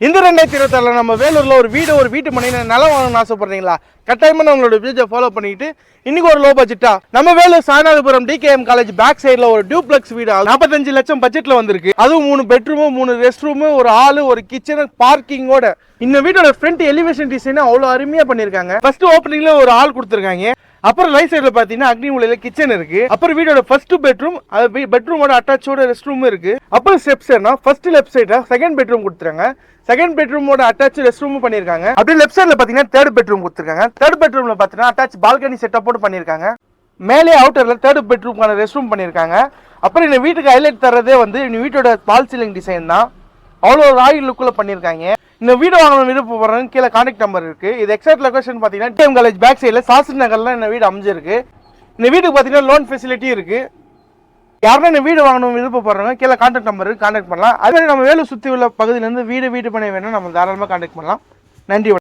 இந்த 2026 நம்ம வேலூர்ல ஒரு வீட்டு மனை நிலம் வாங்கணும்னு ஆசைப்படுறீங்களா? கட்டாயமா நம்மளோட பேஜை ஃபாலோ பண்ணிட்டு இன்னைக்கு ஒரு லோ பட்ஜெட்டா நம்ம Vellore Sayanathapuram TKM college back சைடுல ஒரு டியூப்ளெக்ஸ் வீடு 45 லட்சம் பட்ஜெட்ல வந்திருக்கு. அதுவும் 3 பெட்ரூம் 3 ரெஸ்ட் ரூம் ஒரு ஹால் ஒரு கிச்சன் பார்க்கிங்கோட. இந்த வீட்டோட ஃப்ரண்ட் எலிவேஷன் டிசைன் அவ்வளவு அருமையா பண்ணிருக்காங்க. ஃபர்ஸ்ட் ஓப்பனிங்ல ஒரு ஹால் கொடுத்துருக்காங்க. அப்புறம் ரைட் சைடுல பாத்தீங்கன்னா அக்னி மூலையில கிச்சன் இருக்கு. அப்புறம் வீடோட ஃபர்ஸ்ட் பெட்ரூம் பெட்ரூமோட அட்டாச்சோட ரெஸ்ட் ரூம் இருக்கு. அப்புறம் ஸ்டெப்ஸ் ஃபர்ஸ்ட் லெஃப்ட் சைடுல செகண்ட் பெட்ரூம் கொடுத்துருக்காங்க. செகண்ட் பெட்ரூமோட அட்டாச் ரெஸ்ட் ரூம் பண்ணிருக்காங்க. அப்படியே லெஃப்ட் சைடுல பாத்தீங்கன்னா தேர்ட் பெட்ரூம் கொடுத்துருக்காங்க. தேர்ட் பெட்ரூம்ல பாத்தீங்கன்னா அட்டாச் பால்கனி செட்டப்போடு பண்ணிருக்காங்க. மேலே அவுட்டர்ல தேர்ட் பெட்ரூம்கான ரெஸ்ட் ரூம் பண்ணிருக்காங்க. அப்புறம் இந்த வீட்டுக்கு ஹைலைட் தரதே இந்த வீட்டோட பால் சீலிங் டிசைன் தான். அவ்வளோ ராயல் லுக்குள்ள பண்ணிருக்காங்க. இந்த வீடு வாங்கணும் விருப்பப்படுறவங்க கீழே கான்டாக்ட் நம்பர் இருக்கு. இது எக்ஸாக்ட் லொகேஷன் பாத்தீங்கன்னா டிஎம் காலேஜ் பேக் சைடுல சாஸ்திரி நகர்ல இந்த வீடு அமைஞ்சிருக்கு. இந்த வீட்டுக்கு பாத்தீங்கன்னா லோன் ஃபெசிலிட்டி இருக்கு. யாருன்னா இந்த வீடு வாங்கணும் விருப்பப்படுறவங்க கீழே கான்டாக்ட் நம்பர் கான்டாக்ட் பண்ணலாம். அதே நம்ம வேலூர் சுற்றி உள்ள பகுதியிலேருந்து வீடு பண்ண வேணும் நம்ம தாராளமாக கான்டாக்ட் பண்ணலாம். நன்றி.